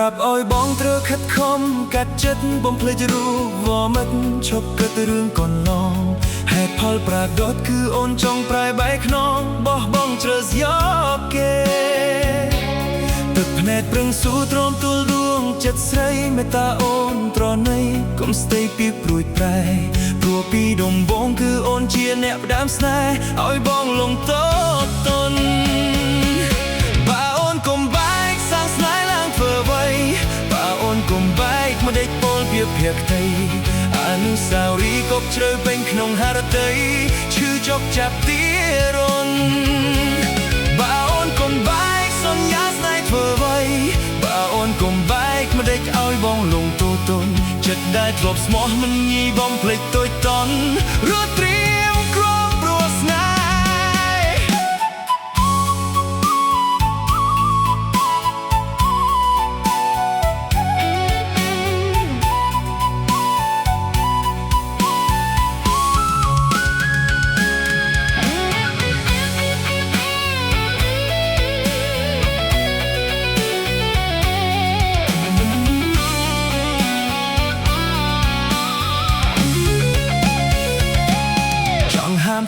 រាប់ឲ្យបងត្រូវខិតខំកាត់ចិត្តបំភ្លេចរូបវមិតឈប់គិតរឿងកន្លងហេតុផលប្រាកដគឺអូនចង់ប្រែបែកខ្នងបោះបង់ជ្រើសយកគេទឹកភ្នែកប្រឹងស៊ូទ្រាំទូលដួងចិត្តស្រីមេត្តាអូនត្រណីកុំស្ទើរពីព្រួយប្រែព្រោះពីដំបូងគឺអូនជាអ្នកផ្ដាំស្នេហ៍ឲ្យបងលងតតនបើអូនកុំបែកសាងស្នេហ៍ឡើងធ្វើអ្វីបើអូនកុំបែកមិនដេកពលវាភក្តីអនុស្សាវរីយ៍កប់ជ្រៅពេញក្នុងហរតីឈឺចុកចាប់ទីរនបើអូនកុំបែកសន្យាស្នេហ៍ធ្វើអ្វីបើអូនកុំបែកមិនដេកឲ្យបងលងតតនចិត្តដែលធ្លាប់ស្មោះមិនញីបងភ្លេចតូចតន់រត់ត្រៀមក្រងព្រោះស្នេហ៍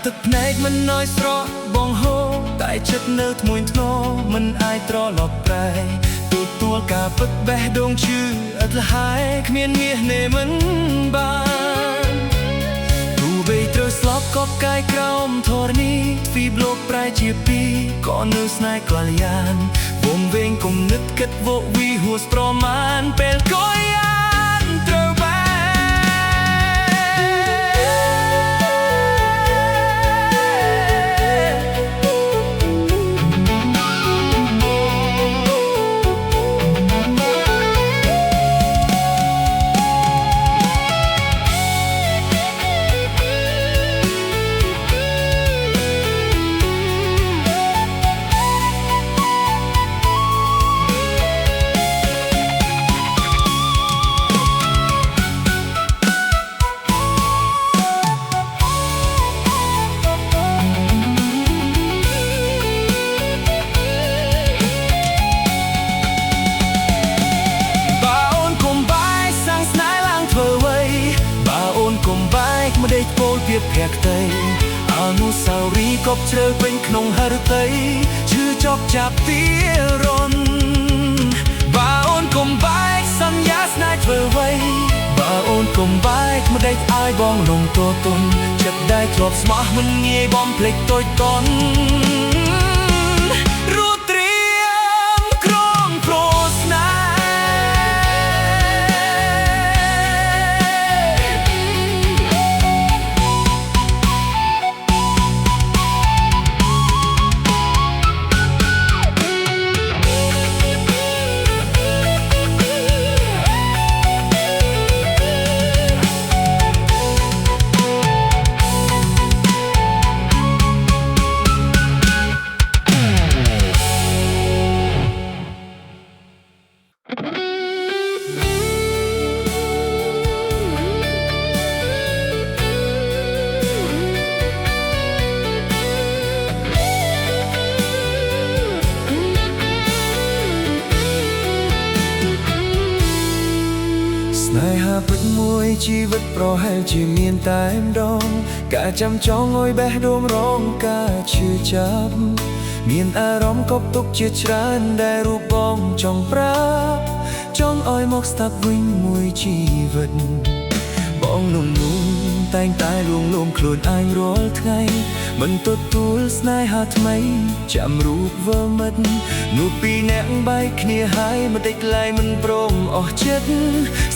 ទឹកភ្នែកមិនណយស្រក់បងហូរតែចិត្តនៅធ្ងន់ធ្ងរមិនអាចត្រឡប់ប្រែទទួលការពិតបេះដូងឈឺឥតលហើយគ្មានមាសនេមិនបានទូបីត្រូវស្លាប់កប់កាយក្រោមធរណីទ្វីបលោកប្រែជាពីរក៏នៅស្នេហ៍កល្យានវងវែងគំនិតគិតវកវីហួសប្រមាណពេលក៏យ៉ាងត្រូវមិនដេកពលពីភក្តីអនុស្សាវរីយ៍កប់ជ្រៅពេញក្នុងហរតីឈឺចប់ចាប់ទីរនបើអូនកុំបែកសន្យាស្នេហ៍ធ្វើអ្វីបើអូនកុំបែកមិនដេកឲ្យបងលងតតនចិត្តដែលធ្លាប់ស្មោះមិនងាយបំភ្លេចតូចតន់រត់ត្រៀមក្រងព្រោះស្នេហ៍ស្នេហាពិតមួយជីវិតប្រហែលជាមានតែម្ដងការចាំចងឲ្យបេះដូងរងការឈឺចាប់មានអារម្មណ៍កប់ទុកជាច្រើនដែលរូបបងចង់ប្រាប់ចង់ឲ្យមកស្ដាប់វិញមួយជីវិតបងนุ่มៗតែងតែលួងលោមខ្លួនឯងរាល់ថ្ងៃមិនទទួលស្នេហាថ្មីចាំរូបវមិតនោះពីរអ្នកបែកគ្នាហើយមិនដេចឡើយមិនព្រមអស់ចិត្ត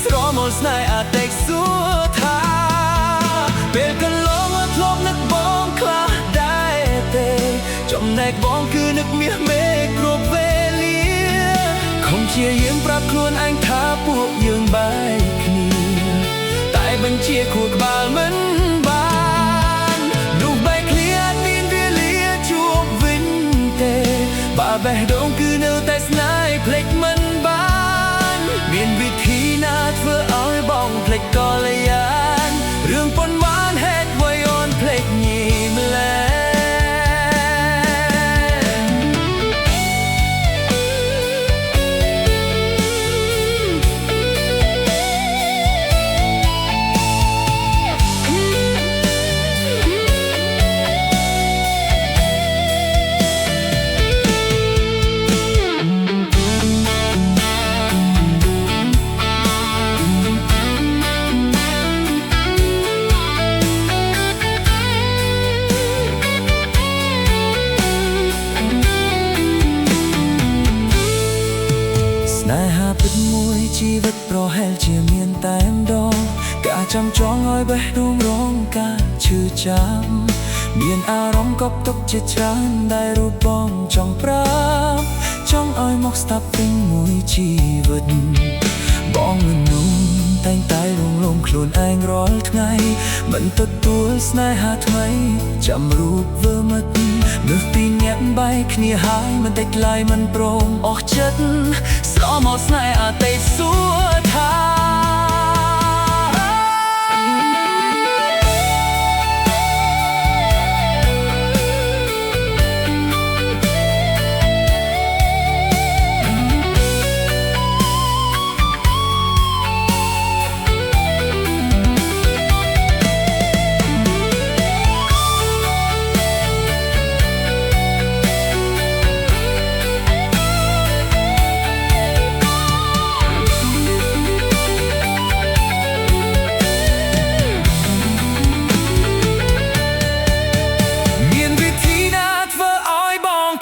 ស្រមោលស្នេហ៍អាតេកសួរថាពេលកន្លងធ្លាប់នឹកបងខ្លះដែរទេចំណែកបងគឺនឹកមាសមេគ្រប់វេលាខំជាយាមប្រាប់ខ្លួនឯងថាពួកយើងបែកគ្នាតែបញ្ជាខួរក្បាលមិនបាននោះបែកគ្នាអត់មានវេលាជួបវិញទេបើបេះដូងគឺនៅតែស្នេហ៍ភ្លេចមិនបានមានវិធីណាធ្វើឲ្យបងភ្លេចកល្យានរឿងប៉ុន្មានហេតុអ្វីអូនភ្លេចញីម្ល៉េះ นแต่ดองกะจำจองอ้อยใบดวงร้องกะชื่อจำเมียนอารมณ์กบตกจิตฉันได้รูปบ้องจ้องปราบจ้องอ้อยมกสตับเป็นมวยชีวิตบ้องเงินนุ่มแต่งตายลงខ្លួនឯងរាល់ថ្ងៃមិនទទួលស្នេហាថ្មីចាំរូបវើមិត្តលើសពីអ្នកបែកគ្នាហើយមិនតិចឡើយមិនព្រមអស់ចិត្តស្រមកស្នេហ៍អតីតសួរថា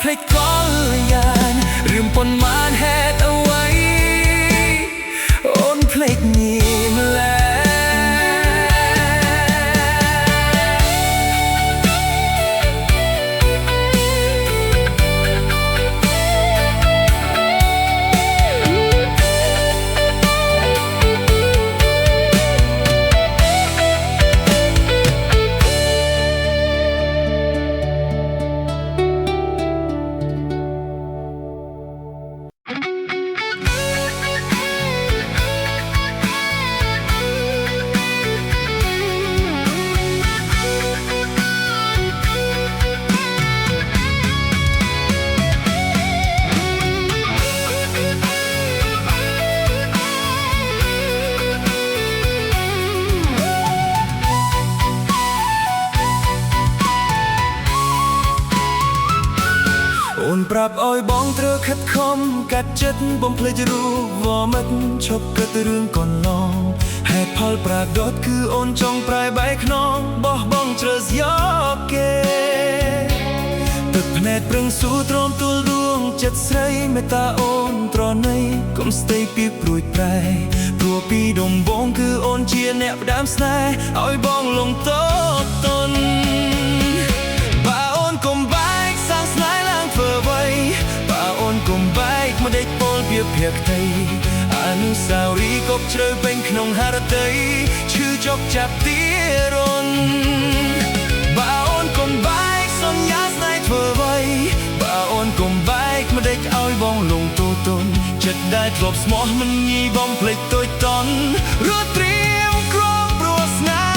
ភ្លេចកលយានរឿងប៉ុន្មានហេតុអ្វីអូនភ្លេចនាងឡើអូនប្រាប់អោយបងត្រូវខិតខំកាត់ចិត្តបំភ្លេចរូបវមិតឈប់គិតរឿងកន្លងហេតុផលប្រាដុតគឺអូនចង់ប្រែបែកខ្នងបោះបង់ជ្រើសយកគេទឹកភ្នែកប្រឹងស៊ូទ្រាំទូលដួងចិត្តស្រីមេត្តាអូនត្រណីកុំស្ទើរពីព្រួយប្រែព្រោះពីដំបូងគឺអូនជាអ្នកផ្ដាំស្នេហ៍ឲ្យបងលងតតនបើអូនកុំបែកសាំងស្នេហ៍ឡើងធ្វើអ្វីបើអូនកុំបែកមកដេកពលវាភ័ក្រតីអនុស្សាវរីយ៍កប់ជ្រៅពេញក្នុងហឫទ័យឈឺចុកចាប់ទីរនបើអូនកុំបែកសន្យាស្នេហ៍ធ្វើអ្វីបើអូនកុំបែកមកដេកឲ្យបងលងតូតនចិត្តដែលធ្លាប់ស្មោះមិនងាយបំភ្លេចតូចតន់រត់ត្រៀមក្រងព្រោះស្នេហ៍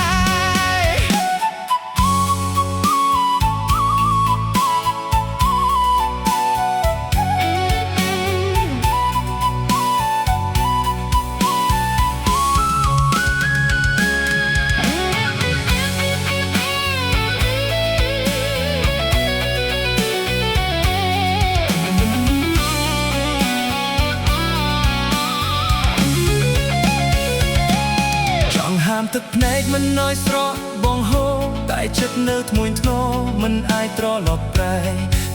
ទឹកភ្នែកមិនណយស្រក់បងហូរតែចិត្តនៅធ្មួយធ្ងរមិនអាចត្រឡប់ប្រែ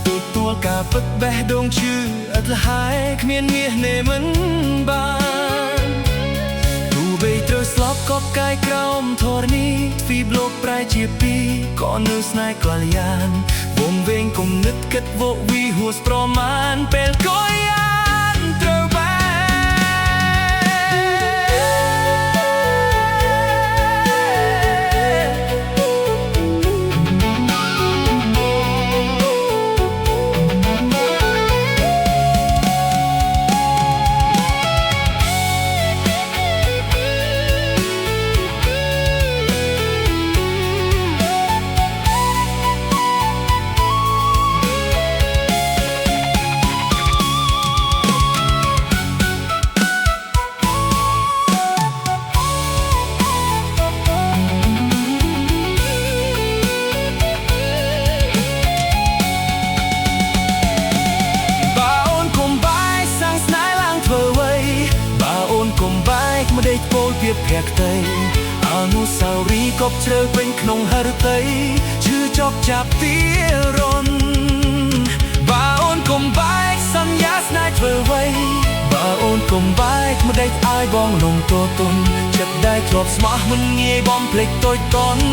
ទទួលការពិតបេះដូងឈឺឥតលហើយគ្មានមាសនេមិនបានទោះបីត្រូវស្លាប់ក៏កាយក្រោមធរណីទ្វីបលោកប្រែជាពីរក៏នៅស្នេហ៍កល្យានវងវែងគំនិតគិតវកវីហួសប្រមាណពេលក៏យ៉ាងត្រូវម្ដេចពោលពីភ័ក្រតីអនុស្សាវរីយ៍កប់ជ្រៅពេញក្នុងហឫទ័យឈឺចុកចាប់ទីរនបើអូនកុំបែកសន្យា ស្នេហ៍ធ្វើអ្វីបើអូនកុំបែកម្ដេចឲ្យបងនងទទុនចិត្តដែលធ្លាប់ស្មោះមិនងាយបំភ្លេចតូចតន់